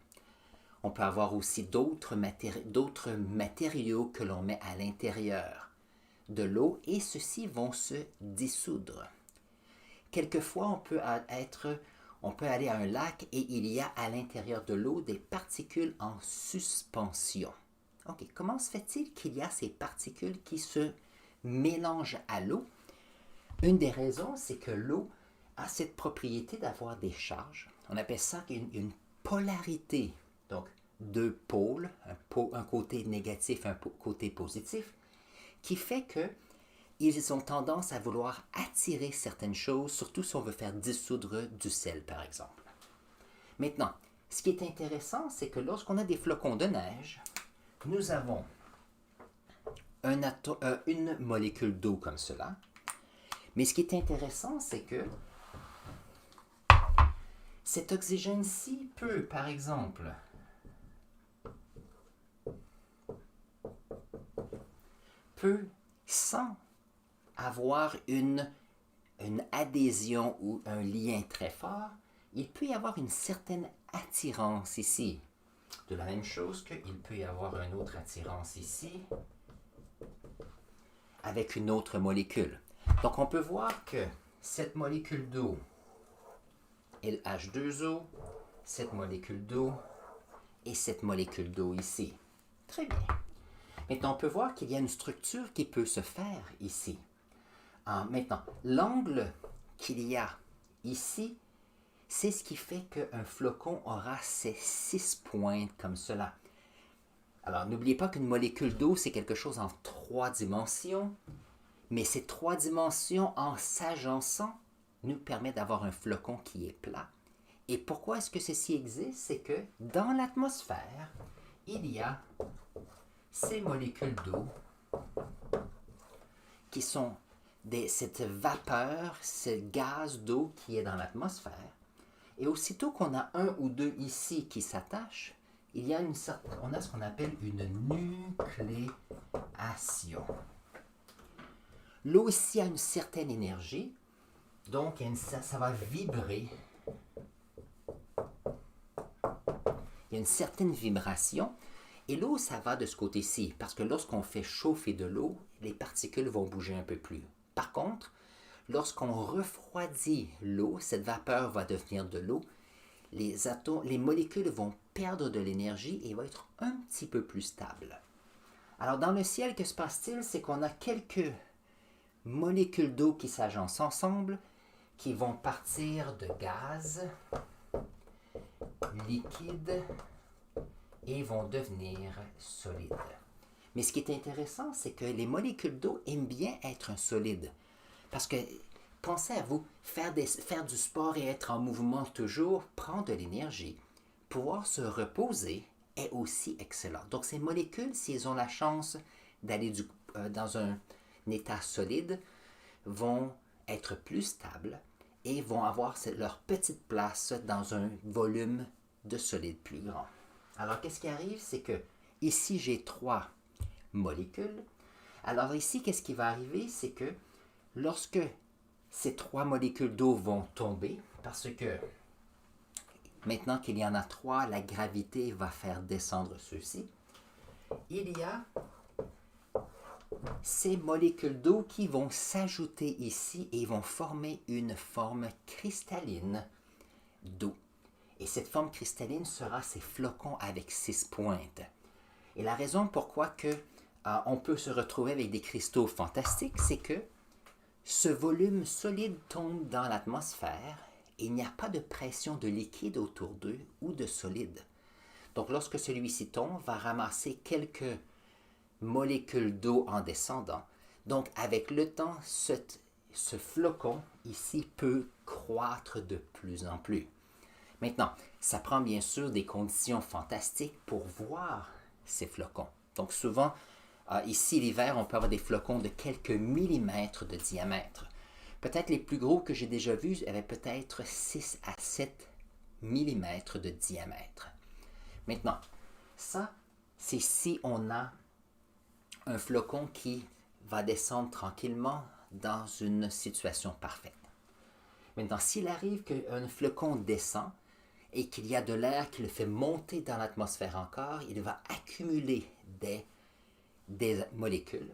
On peut avoir aussi d'autres matériaux que l'on met à l'intérieur de l'eau et ceux-ci vont se dissoudre. Quelquefois, on peut aller à un lac et il y a à l'intérieur de l'eau des particules en suspension. OK, comment se fait-il qu'il y a ces particules qui se mélangent à l'eau? Une des raisons, c'est que l'eau a cette propriété d'avoir des charges. On appelle ça une polarité. Donc, 2 pôles, un côté négatif, un côté positif, qui fait que ils ont tendance à vouloir attirer certaines choses, surtout si on veut faire dissoudre du sel, par exemple. Maintenant, ce qui est intéressant, c'est que lorsqu'on a des flocons de neige, nous avons une molécule d'eau comme cela. Mais ce qui est intéressant, c'est que cet oxygène-ci peut, par exemple, sans avoir une adhésion ou un lien très fort, il peut y avoir une certaine attirance ici. De la même chose qu'il peut y avoir une autre attirance ici avec une autre molécule. Donc on peut voir que cette molécule d'eau, LH2O, cette molécule d'eau et cette molécule d'eau ici. Très bien. Maintenant, on peut voir qu'il y a une structure qui peut se faire ici. Maintenant, l'angle qu'il y a ici, c'est ce qui fait qu'un flocon aura ces 6 pointes comme cela. Alors, n'oubliez pas qu'une molécule d'eau, c'est quelque chose en 3 dimensions, mais ces 3 dimensions, en s'agençant, nous permettent d'avoir un flocon qui est plat. Et pourquoi est-ce que ceci existe? C'est que dans l'atmosphère, il y a ces molécules d'eau qui sont cette vapeur, ce gaz d'eau qui est dans l'atmosphère. Et aussitôt qu'on a un ou deux ici qui s'attachent, il y a on a ce qu'on appelle une nucléation. L'eau ici a une certaine énergie, donc ça va vibrer. Il y a une certaine vibration. Et l'eau, ça va de ce côté-ci, parce que lorsqu'on fait chauffer de l'eau, les particules vont bouger un peu plus. Par contre, lorsqu'on refroidit l'eau, cette vapeur va devenir de l'eau, les molécules vont perdre de l'énergie et vont être un petit peu plus stables. Alors dans le ciel, que se passe-t-il? C'est qu'on a quelques molécules d'eau qui s'agencent ensemble, qui vont partir de gaz, liquide, et vont devenir solides. Mais ce qui est intéressant, c'est que les molécules d'eau aiment bien être un solide. Parce que, pensez à vous, faire du sport et être en mouvement toujours prend de l'énergie. Pouvoir se reposer est aussi excellent. Donc ces molécules, s'ils ont la chance d'aller dans un état solide, vont être plus stables et vont avoir leur petite place dans un volume de solide plus grand. Alors, qu'est-ce qui arrive? C'est que ici, j'ai 3 molécules. Alors ici, qu'est-ce qui va arriver? C'est que lorsque ces 3 molécules d'eau vont tomber, parce que maintenant qu'il y en a 3, la gravité va faire descendre ceux-ci, il y a ces molécules d'eau qui vont s'ajouter ici et vont former une forme cristalline d'eau. Et cette forme cristalline sera ces flocons avec 6 pointes. Et la raison pourquoi on peut se retrouver avec des cristaux fantastiques, c'est que ce volume solide tombe dans l'atmosphère et il n'y a pas de pression de liquide autour d'eux ou de solide. Donc lorsque celui-ci tombe, va ramasser quelques molécules d'eau en descendant. Donc avec le temps, ce flocon ici peut croître de plus en plus. Maintenant, ça prend bien sûr des conditions fantastiques pour voir ces flocons. Donc souvent, ici l'hiver, on peut avoir des flocons de quelques millimètres de diamètre. Peut-être les plus gros que j'ai déjà vus avaient peut-être 6 à 7 millimètres de diamètre. Maintenant, ça, c'est si on a un flocon qui va descendre tranquillement dans une situation parfaite. Maintenant, s'il arrive qu'un flocon descend, et qu'il y a de l'air qui le fait monter dans l'atmosphère encore, il va accumuler des molécules.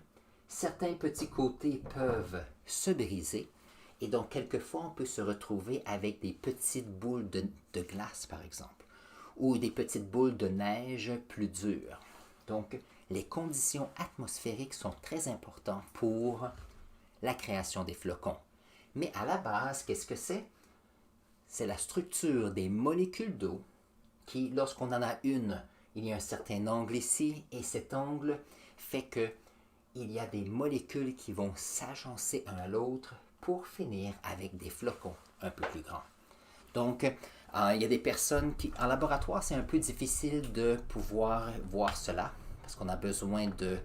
Certains petits côtés peuvent se briser et donc quelquefois on peut se retrouver avec des petites boules de glace par exemple ou des petites boules de neige plus dures. Donc les conditions atmosphériques sont très importantes pour la création des flocons. Mais à la base, qu'est-ce que c'est? C'est la structure des molécules d'eau qui, lorsqu'on en a une, il y a un certain angle ici et cet angle fait que il y a des molécules qui vont s'agencer un à l'autre pour finir avec des flocons un peu plus grands. Donc, il y a des personnes qui, en laboratoire, c'est un peu difficile de pouvoir voir cela parce qu'on a besoin de,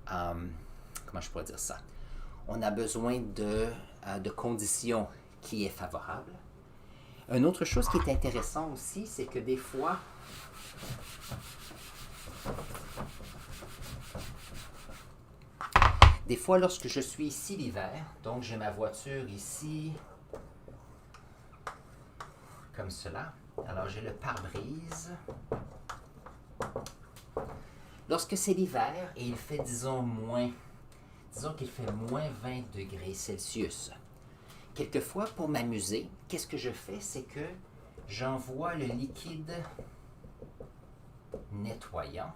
comment je pourrais dire ça? On a besoin de conditions qui est favorable. Une autre chose qui est intéressante aussi, c'est que des fois, lorsque je suis ici l'hiver, donc j'ai ma voiture ici, comme cela. Alors j'ai le pare-brise. Lorsque c'est l'hiver et il fait, disons qu'il fait moins 20 degrés Celsius. Quelquefois, pour m'amuser, qu'est-ce que je fais? C'est que j'envoie le liquide nettoyant.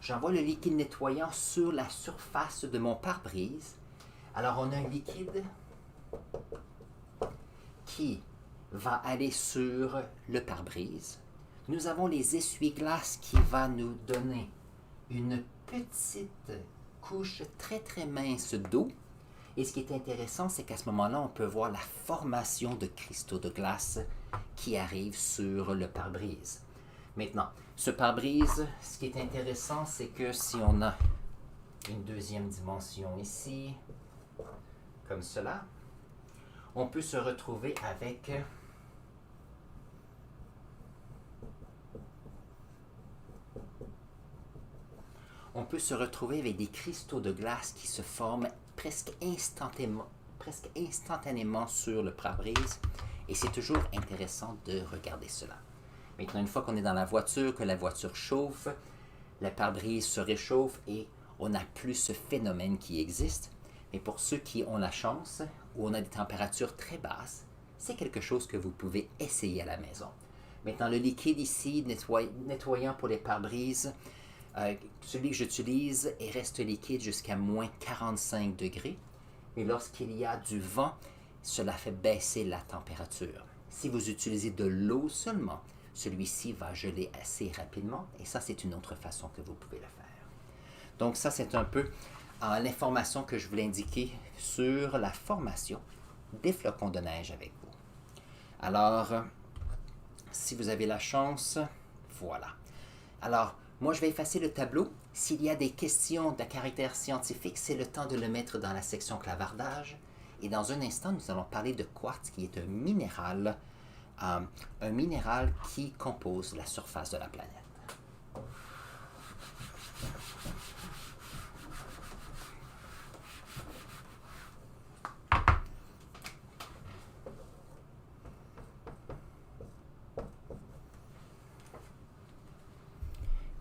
J'envoie le liquide nettoyant sur la surface de mon pare-brise. Alors, on a un liquide qui va aller sur le pare-brise. Nous avons les essuie-glaces qui va nous donner une petite couche très très mince d'eau. Et ce qui est intéressant, c'est qu'à ce moment-là, on peut voir la formation de cristaux de glace qui arrivent sur le pare-brise. Maintenant, ce pare-brise, ce qui est intéressant, c'est que si on a une deuxième dimension ici, comme cela, on peut se retrouver avec des cristaux de glace qui se forment presque instantanément sur le pare-brise. Et c'est toujours intéressant de regarder cela. Maintenant, une fois qu'on est dans la voiture, que la voiture chauffe, le pare-brise se réchauffe et on n'a plus ce phénomène qui existe. Mais pour ceux qui ont la chance, où on a des températures très basses, c'est quelque chose que vous pouvez essayer à la maison. Maintenant, le liquide ici, nettoyant pour les pare-brises, celui que j'utilise reste liquide jusqu'à moins 45 degrés. Mais lorsqu'il y a du vent, cela fait baisser la température. Si vous utilisez de l'eau seulement, celui-ci va geler assez rapidement. Et ça, c'est une autre façon que vous pouvez le faire. Donc ça, c'est un peu l'information que je voulais indiquer sur la formation des flocons de neige avec vous. Alors, si vous avez la chance, voilà. Alors, moi, je vais effacer le tableau. S'il y a des questions de caractère scientifique, c'est le temps de le mettre dans la section clavardage. Et dans un instant, nous allons parler de quartz, qui est un minéral qui compose la surface de la planète.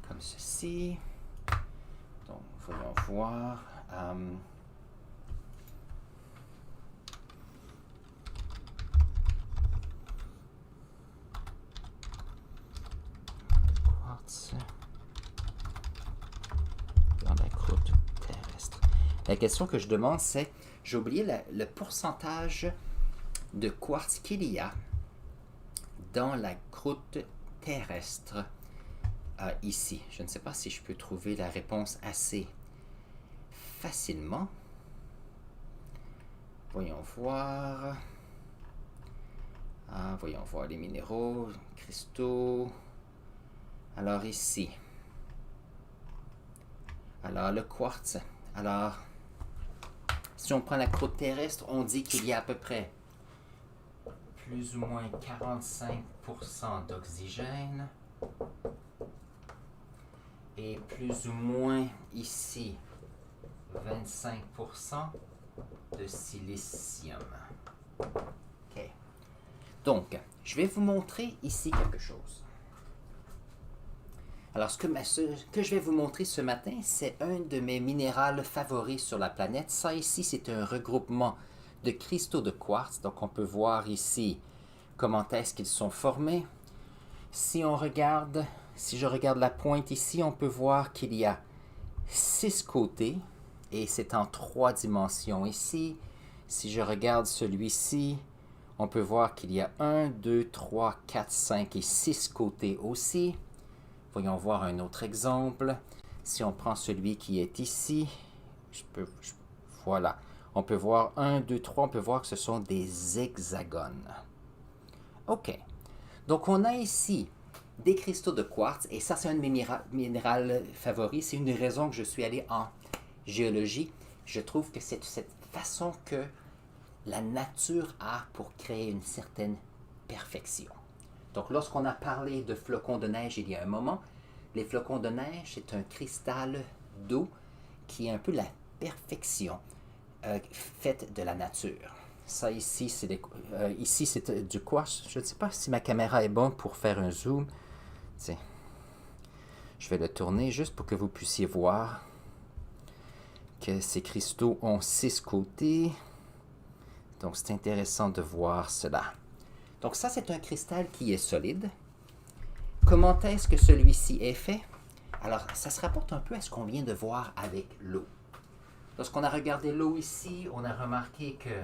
Comme ceci. Donc, voyons voir. Quartz dans la croûte terrestre. La question que je demande, c'est, j'ai oublié le pourcentage de quartz qu'il y a dans la croûte terrestre ici. Je ne sais pas si je peux trouver la réponse assez facilement. Voyons voir. Voyons voir les minéraux, cristaux. Alors ici. Alors le quartz. Alors, si on prend la croûte terrestre, on dit qu'il y a à peu près plus ou moins 45% d'oxygène et plus ou moins ici 25% de silicium. OK. Donc, je vais vous montrer ici quelque chose. Alors, ce que je vais vous montrer ce matin, c'est un de mes minéraux favoris sur la planète. Ça ici, c'est un regroupement de cristaux de quartz. Donc, on peut voir ici comment est-ce qu'ils sont formés. Si je regarde la pointe ici, on peut voir qu'il y a 6 côtés et c'est en 3 dimensions ici. Si je regarde celui-ci, on peut voir qu'il y a 1, 2, 3, 4, 5 et 6 côtés aussi. Voyons voir un autre exemple. Si on prend celui qui est ici, voilà. On peut voir 1, 2, 3, on peut voir que ce sont des hexagones. OK. Donc, on a ici des cristaux de quartz, et ça, c'est un de mes minérales favoris. C'est une des raisons que je suis allé en géologie. Je trouve que c'est cette façon que la nature a pour créer une certaine perfection. Donc, lorsqu'on a parlé de flocons de neige il y a un moment, les flocons de neige, c'est un cristal d'eau qui est un peu la perfection faite de la nature. Ça ici, c'est du quartz. Je ne sais pas si ma caméra est bonne pour faire un zoom. Tiens, je vais le tourner juste pour que vous puissiez voir que ces cristaux ont 6 côtés. Donc, c'est intéressant de voir cela. Donc, ça, c'est un cristal qui est solide. Comment est-ce que celui-ci est fait? Alors, ça se rapporte un peu à ce qu'on vient de voir avec l'eau. Lorsqu'on a regardé l'eau ici, on a remarqué que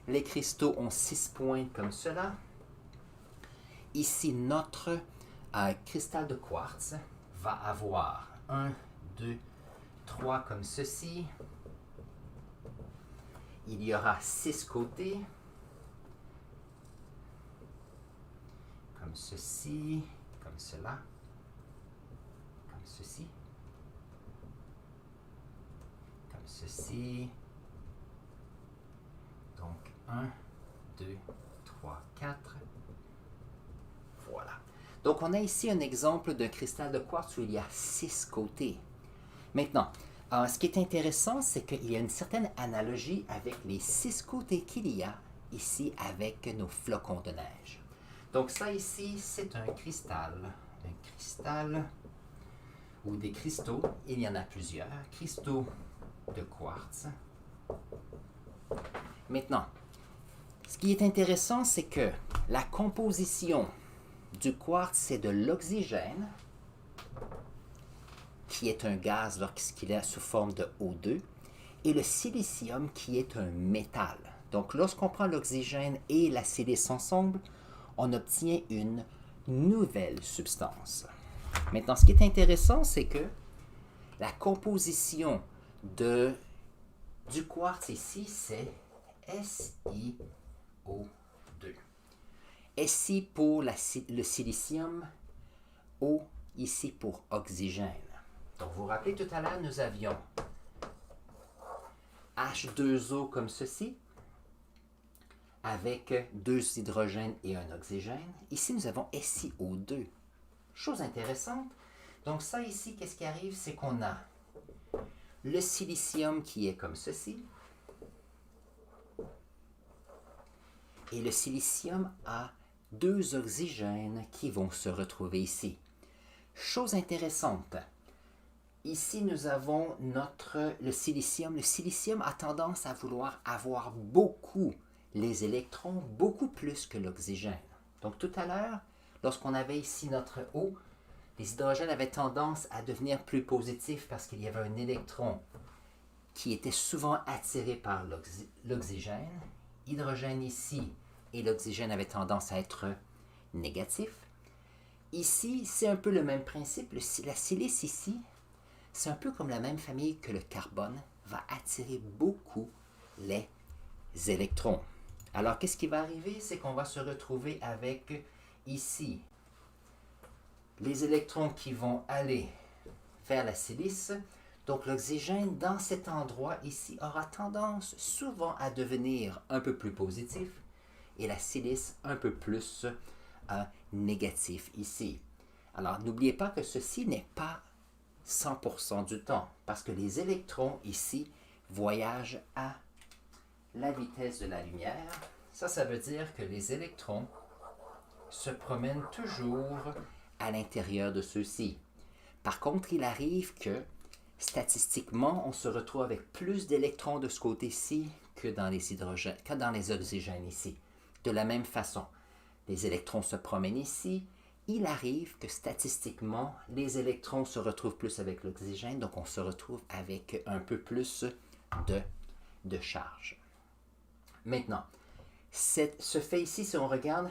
les cristaux ont 6 pointes comme cela. Ici, notre cristal de quartz va avoir 1, 2, 3 comme ceci. Il y aura 6 côtés. Comme ceci, comme cela, comme ceci, comme ceci. Donc 1, 2, 3, 4. Voilà. Donc on a ici un exemple d'un cristal de quartz où il y a 6 côtés. Maintenant, ce qui est intéressant, c'est qu'il y a une certaine analogie avec les 6 côtés qu'il y a ici avec nos flocons de neige. Donc ça ici, c'est un cristal. Un cristal ou des cristaux. Il y en a plusieurs. Cristaux de quartz. Maintenant, ce qui est intéressant, c'est que la composition du quartz, c'est de l'oxygène, qui est un gaz lorsqu'il est sous forme de O2, et le silicium, qui est un métal. Donc lorsqu'on prend l'oxygène et la silice ensemble, on obtient une nouvelle substance. Maintenant, ce qui est intéressant, c'est que la composition du quartz ici, c'est SiO2. Si pour le silicium, O ici pour oxygène. Donc, vous vous rappelez, tout à l'heure, nous avions H2O comme ceci, avec 2 hydrogènes et un oxygène. Ici, nous avons SiO2. Chose intéressante. Donc ça ici, qu'est-ce qui arrive? C'est qu'on a le silicium qui est comme ceci. Et le silicium a 2 oxygènes qui vont se retrouver ici. Chose intéressante. Ici, nous avons le silicium. Le silicium a tendance à vouloir avoir beaucoup les électrons, beaucoup plus que l'oxygène. Donc tout à l'heure, lorsqu'on avait ici notre O, les hydrogènes avaient tendance à devenir plus positifs parce qu'il y avait un électron qui était souvent attiré par l'oxygène. Hydrogène ici et l'oxygène avaient tendance à être négatifs. Ici, c'est un peu le même principe. La silice ici, c'est un peu comme la même famille que le carbone, va attirer beaucoup les électrons. Alors, qu'est-ce qui va arriver? C'est qu'on va se retrouver avec ici les électrons qui vont aller vers la silice. Donc, l'oxygène, dans cet endroit ici, aura tendance souvent à devenir un peu plus positif et la silice un peu plus négatif ici. Alors, n'oubliez pas que ceci n'est pas 100% du temps parce que les électrons ici voyagent à la vitesse de la lumière. Ça veut dire que les électrons se promènent toujours à l'intérieur de ceux-ci. Par contre, il arrive que, statistiquement, on se retrouve avec plus d'électrons de ce côté-ci que dans les hydrogènes, que dans les oxygènes ici. De la même façon, les électrons se promènent ici. Il arrive que, statistiquement, les électrons se retrouvent plus avec l'oxygène, donc on se retrouve avec un peu plus de charge. Maintenant, ce fait ici, si on regarde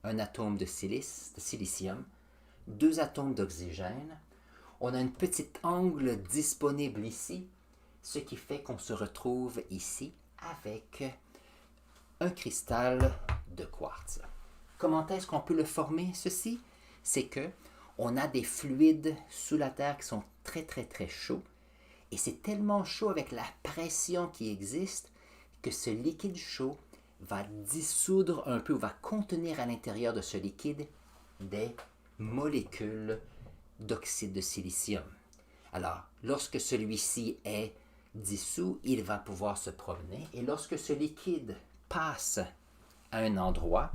un atome de silicium, 2 atomes d'oxygène, On a une petite angle disponible ici, ce qui fait qu'on se retrouve ici avec un cristal de quartz. Comment est-ce qu'on peut le former, ceci? C'est que on a des fluides sous la Terre qui sont très très très chauds et c'est tellement chaud avec la pression qui existe que ce liquide chaud va dissoudre un peu, va contenir à l'intérieur de ce liquide des molécules d'oxyde de silicium. Alors, lorsque celui-ci est dissous, il va pouvoir se promener et lorsque ce liquide passe à un endroit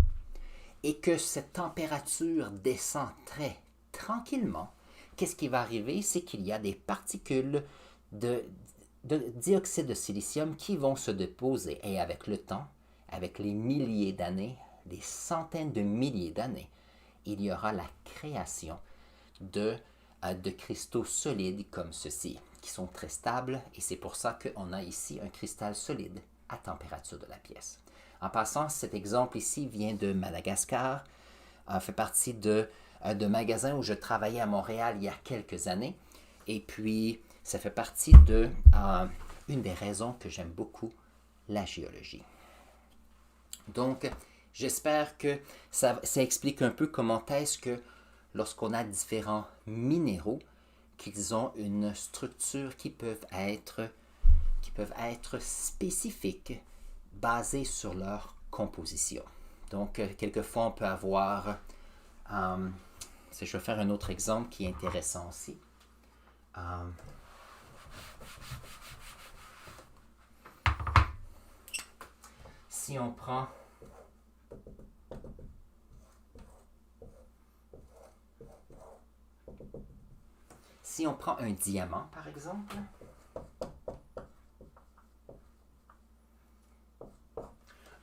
et que cette température descend très tranquillement, qu'est-ce qui va arriver? C'est qu'il y a des particules de dioxyde de silicium qui vont se déposer. Et avec le temps, avec les milliers d'années, des centaines de milliers d'années, il y aura la création de cristaux solides comme ceci, qui sont très stables. Et c'est pour ça qu'on a ici un cristal solide à température de la pièce. En passant, cet exemple ici vient de Madagascar, fait partie de magasins où je travaillais à Montréal il y a quelques années. Et puis, ça fait partie de une des raisons que j'aime beaucoup la géologie. Donc, j'espère que ça explique un peu comment est-ce que lorsqu'on a différents minéraux, qu'ils ont une structure qui peuvent être spécifiques, basées sur leur composition. Donc, quelquefois, on peut avoir... je vais faire un autre exemple qui est intéressant aussi. Si on prend un diamant, par exemple,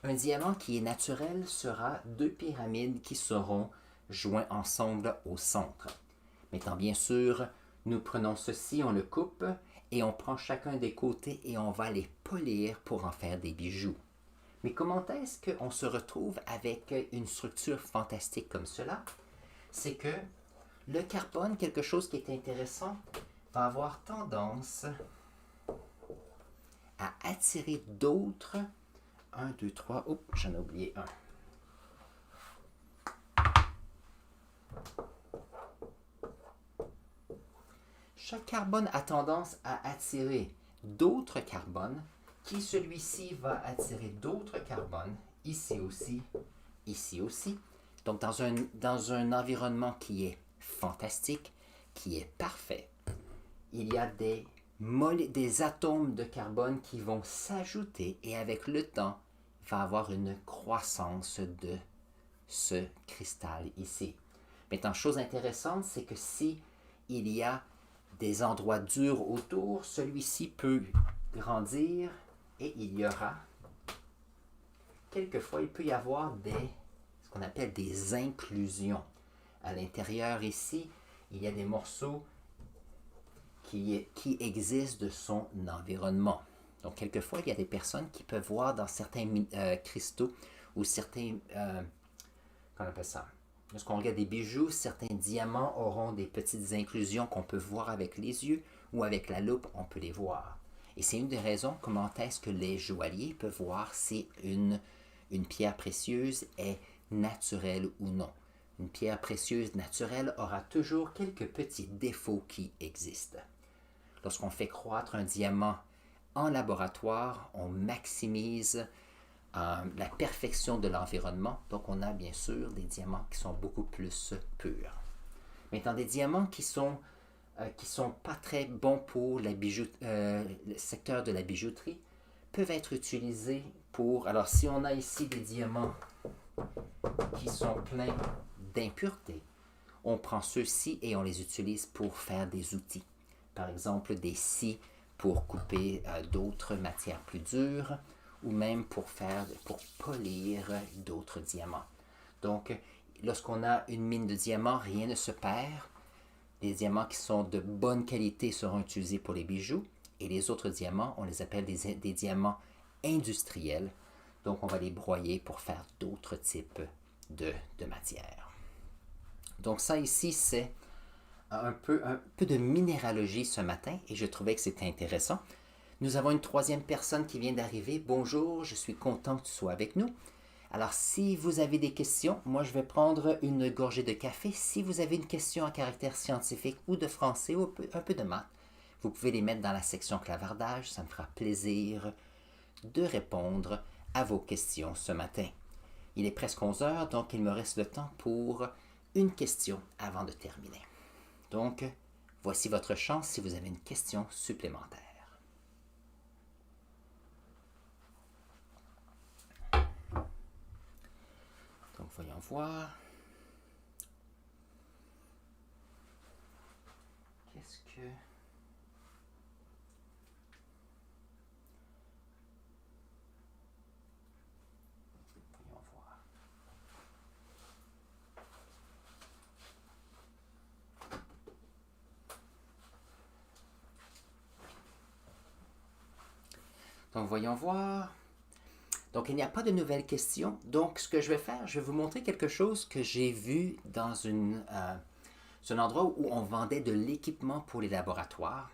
un diamant qui est naturel sera deux pyramides qui seront joints ensemble au centre. Maintenant, bien sûr, nous prenons ceci, on le coupe et on prend chacun des côtés et on va les polir pour en faire des bijoux. Mais comment est-ce qu'on se retrouve avec une structure fantastique comme cela? C'est que le carbone, quelque chose qui est intéressant, va avoir tendance à attirer d'autres. 1, 2, 3, oups, j'en ai oublié un. Chaque carbone a tendance à attirer d'autres carbones, qui celui-ci va attirer d'autres carbones, ici aussi, ici aussi. Donc dans un environnement qui est fantastique, qui est parfait, il y a des atomes de carbone qui vont s'ajouter et avec le temps, va avoir une croissance de ce cristal ici. Maintenant, chose intéressante, c'est que si il y a des endroits durs autour, celui-ci peut grandir et il y aura, quelquefois, il peut y avoir ce qu'on appelle des inclusions. À l'intérieur ici, il y a des morceaux qui existent de son environnement. Donc, quelquefois, il y a des personnes qui peuvent voir dans certains cristaux ou certains, qu'on appelle ça, lorsqu'on regarde des bijoux, certains diamants auront des petites inclusions qu'on peut voir avec les yeux ou avec la loupe, on peut les voir. Et c'est une des raisons comment est-ce que les joailliers peuvent voir si une pierre précieuse est naturelle ou non. Une pierre précieuse naturelle aura toujours quelques petits défauts qui existent. Lorsqu'on fait croître un diamant en laboratoire, on maximise la perfection de l'environnement. Donc, on a bien sûr des diamants qui sont beaucoup plus purs. Maintenant, des diamants qui sont pas très bons pour le secteur de la bijouterie peuvent être utilisés pour... Alors, si on a ici des diamants qui sont pleins d'impuretés, on prend ceux-ci et on les utilise pour faire des outils. Par exemple, des scies pour couper d'autres matières plus dures ou même pour polir d'autres diamants. Donc, lorsqu'on a une mine de diamants, rien ne se perd. Les diamants qui sont de bonne qualité seront utilisés pour les bijoux et les autres diamants, on les appelle des diamants industriels. Donc, on va les broyer pour faire d'autres types de matières. Donc, ça ici, c'est un peu de minéralogie ce matin et je trouvais que c'était intéressant. Nous avons une troisième personne qui vient d'arriver. Bonjour, je suis content que tu sois avec nous. Alors, si vous avez des questions, moi je vais prendre une gorgée de café. Si vous avez une question à caractère scientifique ou de français ou un peu de maths, vous pouvez les mettre dans la section clavardage. Ça me fera plaisir de répondre à vos questions ce matin. Il est presque 11 heures, donc il me reste le temps pour une question avant de terminer. Donc, voici votre chance si vous avez une question supplémentaire. Donc, voyons voir. Qu'est-ce que... Voyons voir. Donc, voyons voir. Donc, il n'y a pas de nouvelles questions. Donc, ce que je vais faire, je vais vous montrer quelque chose que j'ai vu dans un endroit où on vendait de l'équipement pour les laboratoires.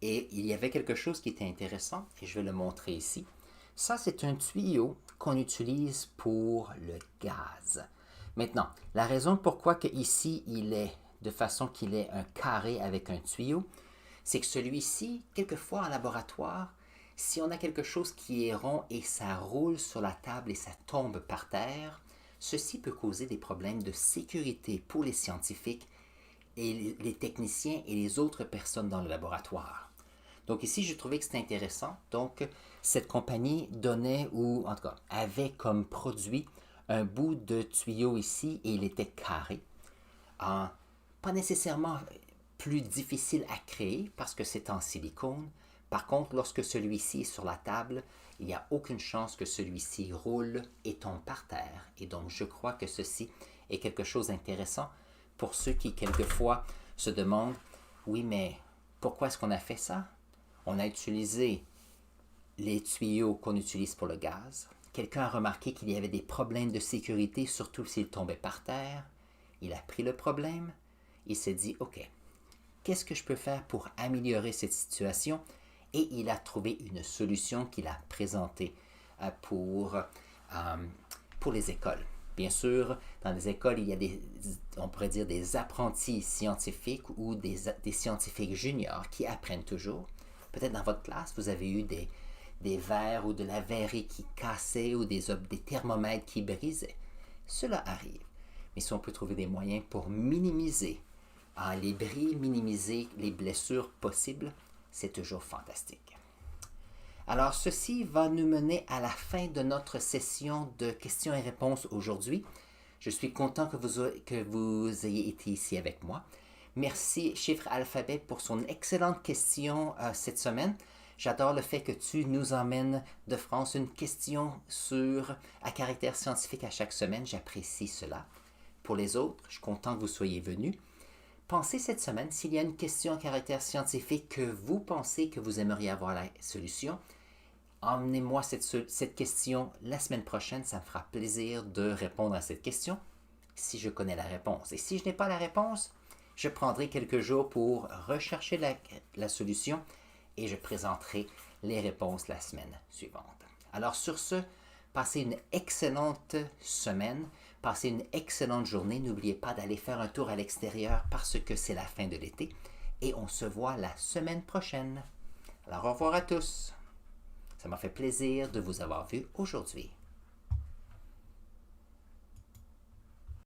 Et il y avait quelque chose qui était intéressant et je vais le montrer ici. Ça, c'est un tuyau qu'on utilise pour le gaz. Maintenant, la raison pourquoi que ici, il est de façon qu'il est un carré avec un tuyau, c'est que celui-ci, quelquefois en laboratoire, si on a quelque chose qui est rond et ça roule sur la table et ça tombe par terre, ceci peut causer des problèmes de sécurité pour les scientifiques et les techniciens et les autres personnes dans le laboratoire. Donc ici, je trouvais que c'était intéressant. Donc, cette compagnie donnait, ou en tout cas, avait comme produit un bout de tuyau ici et il était carré. Pas nécessairement plus difficile à créer parce que c'est en silicone. Par contre, lorsque celui-ci est sur la table, il n'y a aucune chance que celui-ci roule et tombe par terre. Et donc, je crois que ceci est quelque chose d'intéressant pour ceux qui, quelquefois, se demandent « Oui, mais pourquoi est-ce qu'on a fait ça? On a utilisé les tuyaux qu'on utilise pour le gaz. Quelqu'un a remarqué qu'il y avait des problèmes de sécurité, surtout s'il tombait par terre. Il a pris le problème. Il s'est dit « Ok, qu'est-ce que je peux faire pour améliorer cette situation? » Et il a trouvé une solution qu'il a présentée pour les écoles. Bien sûr, dans les écoles, il y a on pourrait dire des apprentis scientifiques ou des scientifiques juniors qui apprennent toujours. Peut-être dans votre classe, vous avez eu des verres ou de la verrerie qui cassaient ou des thermomètres qui brisaient. Cela arrive. Mais si on peut trouver des moyens pour minimiser les bris, minimiser les blessures possibles, c'est toujours fantastique. Alors, ceci va nous mener à la fin de notre session de questions et réponses aujourd'hui. Je suis content que vous ayez été ici avec moi. Merci, Chiffre Alphabet, pour son excellente question cette semaine. J'adore le fait que tu nous emmènes de France une question à caractère scientifique à chaque semaine. J'apprécie cela. Pour les autres, je suis content que vous soyez venus. Pensez cette semaine s'il y a une question à caractère scientifique que vous pensez que vous aimeriez avoir la solution. Emmenez-moi cette question la semaine prochaine. Ça me fera plaisir de répondre à cette question si je connais la réponse. Et si je n'ai pas la réponse, je prendrai quelques jours pour rechercher la solution et je présenterai les réponses la semaine suivante. Alors sur ce, passez une excellente semaine. Passez une excellente journée. N'oubliez pas d'aller faire un tour à l'extérieur parce que c'est la fin de l'été. Et on se voit la semaine prochaine. Alors au revoir à tous. Ça m'a fait plaisir de vous avoir vu aujourd'hui.